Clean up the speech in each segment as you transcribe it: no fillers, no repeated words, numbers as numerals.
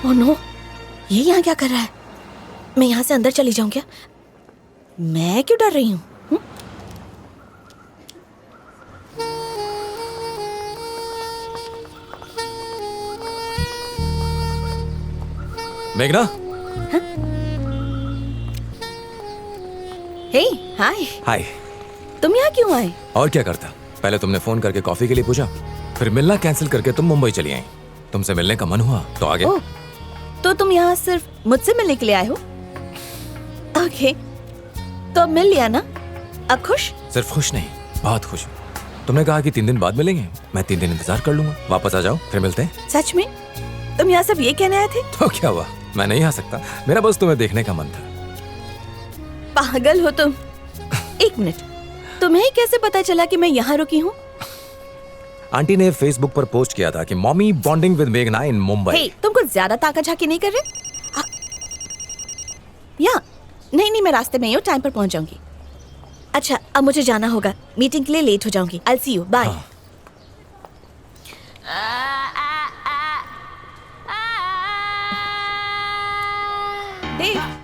Oh no, ये यहाँ क्या कर रहा है? मैं यहाँ से अंदर चली जाऊँ क्या? मैं क्यों डर रही हूँ? मेघना। हे, हाय। हाय। तुम यहाँ क्यों आए? और क्या करता? पहले तुमने फोन करके कॉफी के लिए पूछा, फिर मिलना कैंसिल करके तुम मुंबई चली आई। तुमसे मिलने का मन हुआ तो आ गए। ओह, तो तुम यहाँ सिर्फ मुझसे मिलने के लिए आए हो? ओके, तो अब मिल लिया ना? अब खुश? सिर्फ खुश नहीं, बहुत खुश हूँ। तुमने कहा कि 3 दिन बाद मिलेंगे। मैं 3 दिन इंतजार कर लूंगा। वापस आ जाओ, फिर मिलते हैं। सच में? तुम यहाँ सिर्फ ये कहने आए थे? तो क्या हुआ? मैं नहीं आ सकता? मेरा बस तुम्हें देखने का मन था। पागल हो तुम। एक मिनट, तुम्हें कैसे पता चला कि मैं यहाँ रुकी हूँ? आंटी ने फेसबुक पर पोस्ट किया था कि मॉमी बॉन्डिंग विद मेघना इन मुंबई। हे, तुम कुछ ज्यादा ताका झाकी नहीं कर रहे? या नहीं, मैं रास्ते में ही हूँ, टाइम पर पहुंच जाऊंगी। अच्छा, अब मुझे जाना होगा, मीटिंग के लिए लेट हो जाऊंगी। आई सी यू, बाय।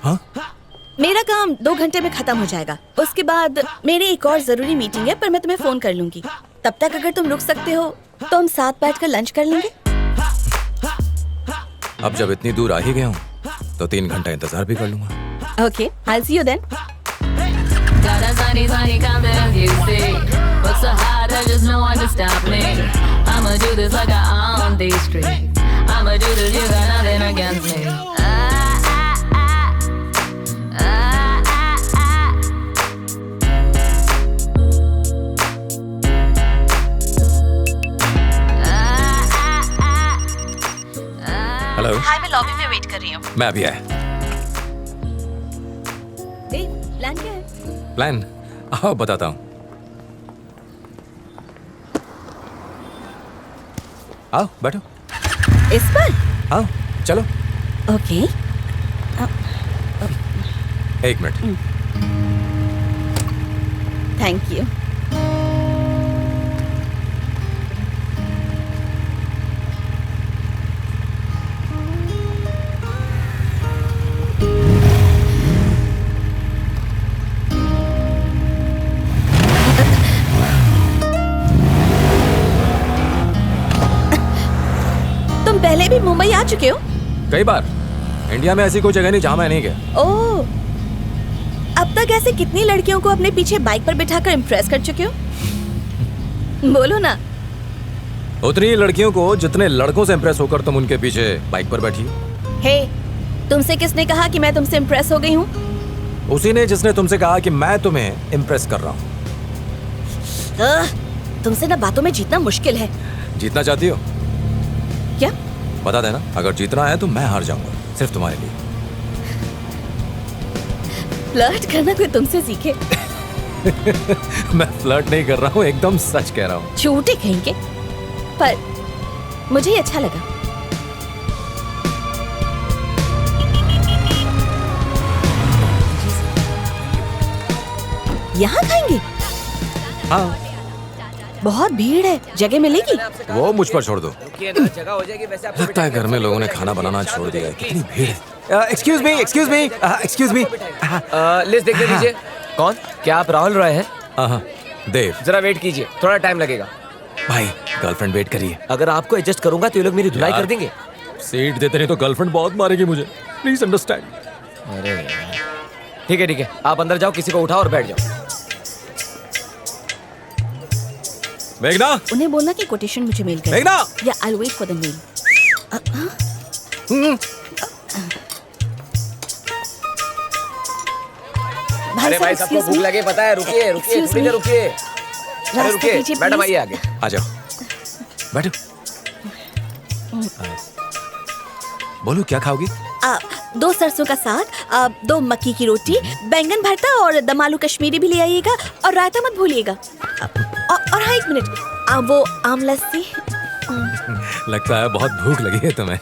हाँ? मेरा काम 2 घंटे में खत्म हो जाएगा। उसके बाद मेरी एक और जरूरी मीटिंग है, पर मैं तुम्हें फोन कर लूंगी। तब तक अगर तुम रुक सकते हो तो हम साथ बैठकर लंच कर लेंगे। अब जब इतनी दूर आ ही गया हूँ तो 3 घंटा इंतजार भी कर लूंगा। Okay, I see you then. Got a tiny, tiny confidence, you see. But so high, there's just no one to stop me. I'ma do this like I own these streets. I'ma do this, you got nothing against me. Hello. Hi, मैं lobby में wait कर रही हूँ। मैं अभी आया। Plan क्या है? प्लान? आओ बताता हूँ। आओ बैठो। इस पर? आओ चलो। ओके। 1 मिनट। Thank you. तुम पहले भी मुंबई आ चुके हो? कई बार। इंडिया में ऐसी कोई जगह नहीं जहां मैं नहीं गया। ओह, अब तक ऐसे कितनी लड़कियों को अपने पीछे बाइक पर बिठाकर इम्प्रेस कर चुके हो? बोलो ना। उतनी ही लड़कियों को जितने लड़कों से इम्प्रेस होकर तुम उनके पीछे बाइक पर बैठी। हे, तुमसे किसने कहा कि मैं तुमसे इम्प्रेस हो गई हूँ? उसी ने जिसने तुमसे कहा कि मैं तुम्हें इम्प्रेस कर रहा हूँ। तुमसे ना बातों में जीतना मुश्किल है। जीतना चाहती हो? क्या? बता देना, अगर जीतना है तो मैं हार जाऊंगा, सिर्फ तुम्हारे लिए। फ्लर्ट करना कोई तुमसे सीखे? मैं फ्लर्ट नहीं कर रहा हूँ, एकदम सच कह रहा हूँ। झूठे कहेंगे, पर मुझे ये अच्छा लगा। यहाँ खाएंगे? हाँ। बहुत भीड़ है, जगह मिलेगी? वो मुझ पर छोड़ दो। जगह हो जाएगी। वैसे लगता है घर में लोगों ने खाना बनाना छोड़ दिया है। कितनी भीड़ है। Excuse me, excuse me, excuse me. List देख लीजिए। कौन? क्या आप राहुल रॉय हैं? हाँ, देव। जरा वेट कीजिए, थोड़ा टाइम लगेगा। भाई, गर्लफ्रेंड वेट करिए। अगर आपको एडजस्ट करूंगा तो ये लोग मेरी धुलाई यार। कर देंगे। सीट देते नहीं तो गर्लफ्रेंड बहुत मारेगी मुझे। Please understand. अरे ठीक है, आप अंदर जाओ, किसी को उठाओ और बैठ जाओ। मेघना, उन्हें बोलना कि कोटेशन मुझे मेल कर। मेघना। या I will wait for the mail. अरे भाई, सबको भूख लगे, पता है। रुकिए, Excuse थोड़ी me. देर रुकिए। अरे रास्ता रुकिए, दीजिए, मैडम please. आइए आगे। आ जाओ, बैठो। बोलो, क्या खाओगी? 2 सरसों का साग, 2 मक्की की रोटी, बैंगन भरता और दम आलू कश्मीरी भी ले आइएगा, और रायता मत भूलिएगा। और हाँ, 1 मिनट, वो आम लस्सी। लगता है बहुत भूख लगी है तुम्हें।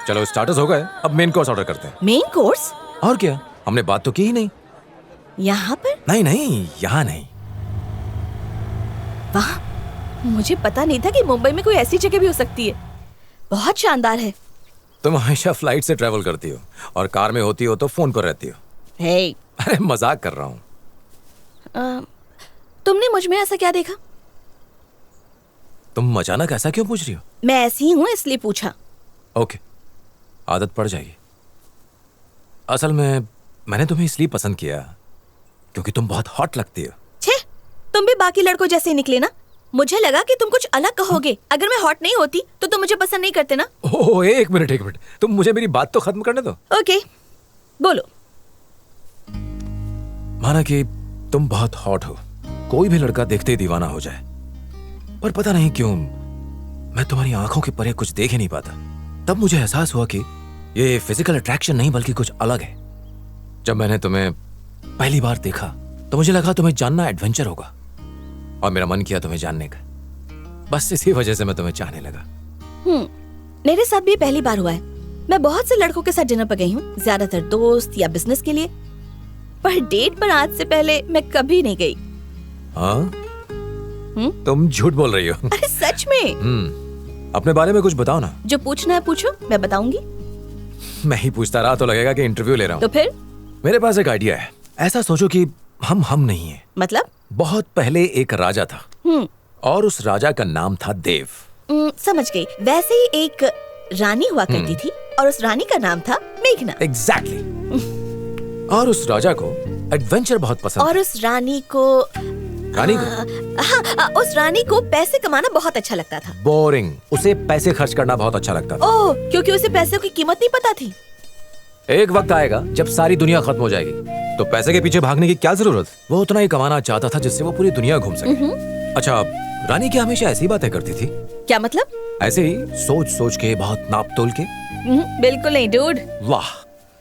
चलो स्टार्टर्स हो गए, अब मेन कोर्स ऑर्डर करते हैं। मेन कोर्स और क्या, हमने बात तो की ही नहीं। यहाँ पर? नहीं नहीं, यहाँ नहीं। वाह, मुझे पता नहीं था कि मुंबई में कोई ऐसी जगह भी हो सकती है। बहुत शानदार है। तुम हमेशा फ्लाइट से ट्रेवल करती हो और कार में होती हो तो फोन पर रहती हो। हे, अरे मजाक कर रहा हूँ। तुमने मुझ में ऐसा क्या देखा? तुम अचानक ऐसा क्यों पूछ रही हो? मैं ऐसी ही हूँ इसलिए पूछा। ओके, आदत पड़ जाएगी। असल में मैंने तुम्हें इसलिए पसंद किया क्योंकि तुम बहुत हॉट लगती हो। छे, तुम भी बाकी लड़कों जैसे ही निकले ना। मुझे लगा कि तुम कुछ अलग कहोगे। अगर मैं हॉट नहीं होती तो तुम मुझे पसंद नहीं करते ना। ओह, एक मिनट, तुम मुझे मेरी बात तो खत्म करने दो। ओके, बोलो। माना कि तुम बहुत हॉट हो, कोई भी लड़का देखते ही दीवाना हो जाए, पर पता नहीं क्यों मैं तुम्हारी आंखों के परे कुछ देख ही नहीं पाता। तब मुझे एहसास हुआ कि ये फिजिकल अट्रैक्शन नहीं बल्कि कुछ अलग है। जब मैंने तुम्हें पहली बार देखा तो मुझे लगा तुम्हें जानना एडवेंचर होगा और मेरा मन किया तुम्हें जानने का। बस इसी वजह से मैं तुम्हें चाहने लगा। मेरे साथ भी पहली बार हुआ है। मैं बहुत से लड़कों के साथ डिनर पर गई हूँ, ज्यादातर दोस्त या बिजनेस के लिए, पर डेट पर आज से पहले मैं कभी नहीं गई। हाँ? तुम झूठ बोल रही हो। अरे सच में। अपने बारे में कुछ बताओ ना। जो पूछना है पूछो, मैं बताऊंगी। मैं ही पूछता रहा तो लगेगा कि इंटरव्यू ले रहा हूँ। तो फिर? मेरे पास एक आइडिया है। ऐसा सोचो कि हम नहीं है। मतलब? बहुत पहले एक राजा था और उस राजा का नाम था देव। समझ गई। वैसे ही एक रानी हुआ करती थी और उस रानी का नाम था मेघना। एग्जैक्टली। और उस राजा को एडवेंचर बहुत पसंद और उस रानी को उस रानी को पैसे कमाना बहुत अच्छा लगता था। बोरिंग। उसे पैसे खर्च करना बहुत अच्छा लगता था। ओह, क्योंकि उसे पैसों की कीमत नहीं पता थी। एक वक्त आएगा जब सारी दुनिया खत्म हो जाएगी तो पैसे के पीछे भागने की क्या जरूरत। वो उतना ही कमाना चाहता था जिससे वो पूरी दुनिया घूम सके। अच्छा, रानी क्या हमेशा ऐसी बातें करती थी? क्या मतलब? ऐसे ही सोच सोच के, बहुत नाप तोल के। बिल्कुल नहीं डूड। वाह,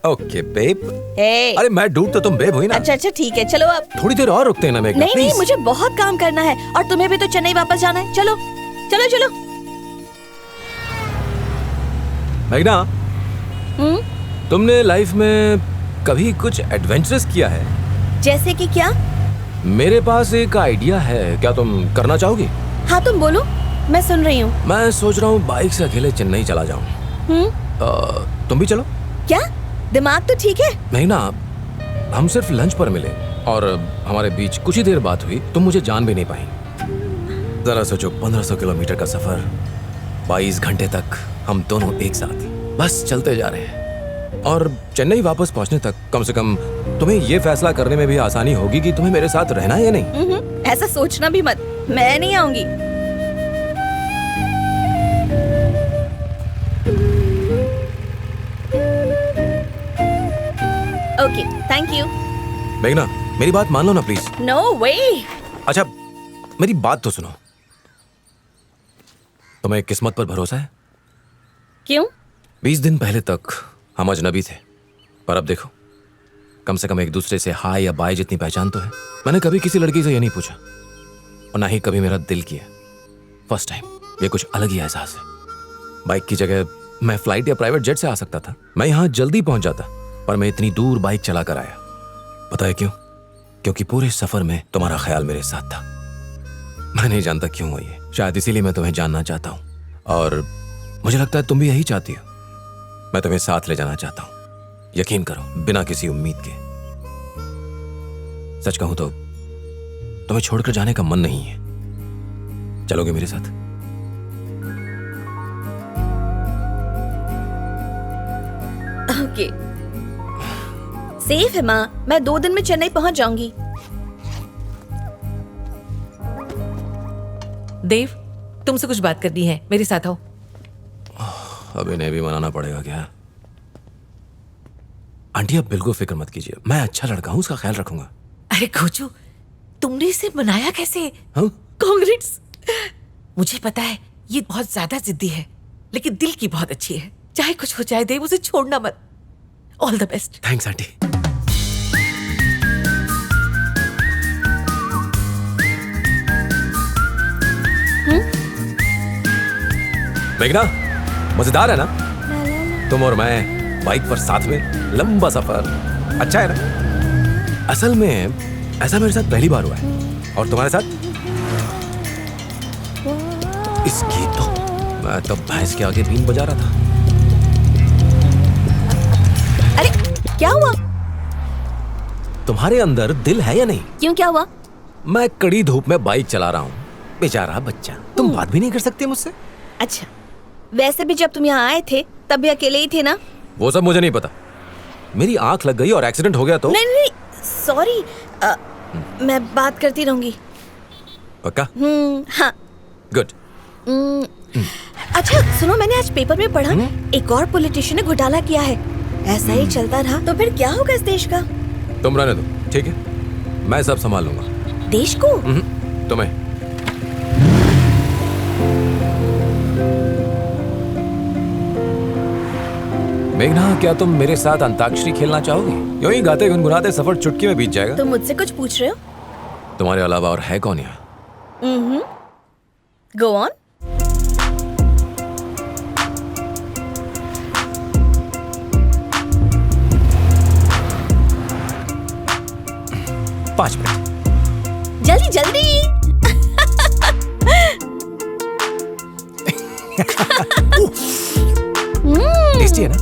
ओके बेब। हे। अरे मैं डूड तो तुम बेब हुई ना। अच्छा ठीक है, चलो अब। थोड़ी देर और रुकते हैं ना मेघना, नहीं, प्लीज। मुझे बहुत काम करना है और तुम्हें भी तो चेन्नई वापस जाना है। चलो चलो चलो। मेघना, तुमने लाइफ में कभी कुछ एडवेंचरस किया है? जैसे कि क्या? मेरे पास एक आइडिया है, क्या तुम करना चाहोगी? हाँ तुम बोलो, मैं सुन रही हूँ। मैं सोच रहा हूँ बाइक से अकेले चेन्नई चला जाऊँ। तुम भी चलो। क्या? दिमाग तो ठीक है। नहीं ना, हम सिर्फ लंच पर मिले और हमारे बीच कुछ ही देर बात हुई, तुम मुझे जान भी नहीं पाई। जरा सोचो, 1500 किलोमीटर का सफर, 22 घंटे तक हम दोनों एक साथ बस चलते जा रहे हैं और चेन्नई वापस पहुंचने तक कम से कम तुम्हें ये फैसला करने में भी आसानी होगी कि तुम्हें मेरे साथ रहना है या नहीं। ऐसा सोचना भी मत, मैं नहीं आऊंगी। Okay, thank you. मेघना, मेरी बात मान लो ना प्लीज। नो वे। अच्छा, मेरी बात तो सुनो। तुम्हें किस्मत पर भरोसा है? क्यों? 20 दिन पहले तक हम अजनबी थे, पर अब देखो, कम से कम एक दूसरे से हाय या बाय जितनी पहचान तो है। मैंने कभी किसी लड़की से ये नहीं पूछा और ना ही कभी मेरा दिल किया। फर्स्ट टाइम, ये कुछ अलग ही एहसास है। बाइक की जगह मैं फ्लाइट या प्राइवेट जेट से आ सकता था। मैं यहाँ जल्दी पहुंच जाता, पर मैं इतनी दूर बाइक चला कर आया। पता है क्यों? क्योंकि पूरे सफर में तुम्हारा ख्याल मेरे साथ था। मैं नहीं जानता क्यों हुआ ये, शायद इसीलिए मैं तुम्हें जानना चाहता हूँ और मुझे लगता है तुम भी यही चाहती हो। मैं तुम्हें साथ ले जाना चाहता हूँ, यकीन करो, बिना किसी उम्मीद के। सच कहूं तो तुम्हें छोड़कर जाने का मन नहीं है। चलोगे मेरे साथ? ओके, सेफ है माँ। मैं 2 दिन में चेन्नई पहुंच जाऊंगी। देव, तुमसे कुछ बात करनी है, मेरे साथ आओ। अब इन्हें भी मनाना पड़ेगा क्या? आंटी, आप बिल्कुल फिक्र मत कीजिए, मैं अच्छा लड़का हूँ, उसका ख्याल रखूंगा। अरे खोजू, तुमने इसे मनाया कैसे? हाँ? कांग्रेट्स। मुझे पता है ये बहुत ज्यादा जिद्दी है, लेकिन दिल की बहुत अच्छी है। चाहे कुछ हो जाए देव, उसे छोड़ना मत। All the best. Thanks aunty. मेघना, मजेदार है ना? तुम और मैं बाइक पर साथ में लंबा सफर, अच्छा है ना? असल में ऐसा मेरे साथ पहली बार हुआ है। और तुम्हारे साथ? इसकी तो मैं तो भैंस के आगे बीन बजा रहा था। अरे क्या हुआ? तुम्हारे अंदर दिल है या नहीं? क्यों, क्या हुआ? मैं कड़ी धूप में बाइक चला रहा हूँ, बेचारा बच्चा। तुम बात भी नहीं कर सकते मुझसे? अच्छा, वैसे भी जब तुम यहाँ आए थे तब भी अकेले ही थे ना? वो सब मुझे नहीं पता। मेरी आंख लग गई और एक्सीडेंट हो गया तो? नहीं नहीं, सॉरी, मैं बात करती रहूंगी। पक्का? हाँ। गुड। अच्छा सुनो, मैंने आज पेपर में पढ़ा एक और पॉलिटिशियन ने घोटाला किया है। ऐसा ही चलता रहा तो फिर क्या होगा इस देश का? तुम रहने दो, ठीक है? मैं सब संभाल लूंगा। देश को? तुम्हें। मेघना, क्या तुम मेरे साथ अंताक्षरी खेलना चाहोगी? यूं ही गाते गुनगुनाते सफर चुटकी में बीत जाएगा। तुम मुझसे कुछ पूछ रहे हो? तुम्हारे अलावा और है कौन यहाँ? Go on. पाँच मिनट। जल्दी जल्दी। टेस्टी है ना?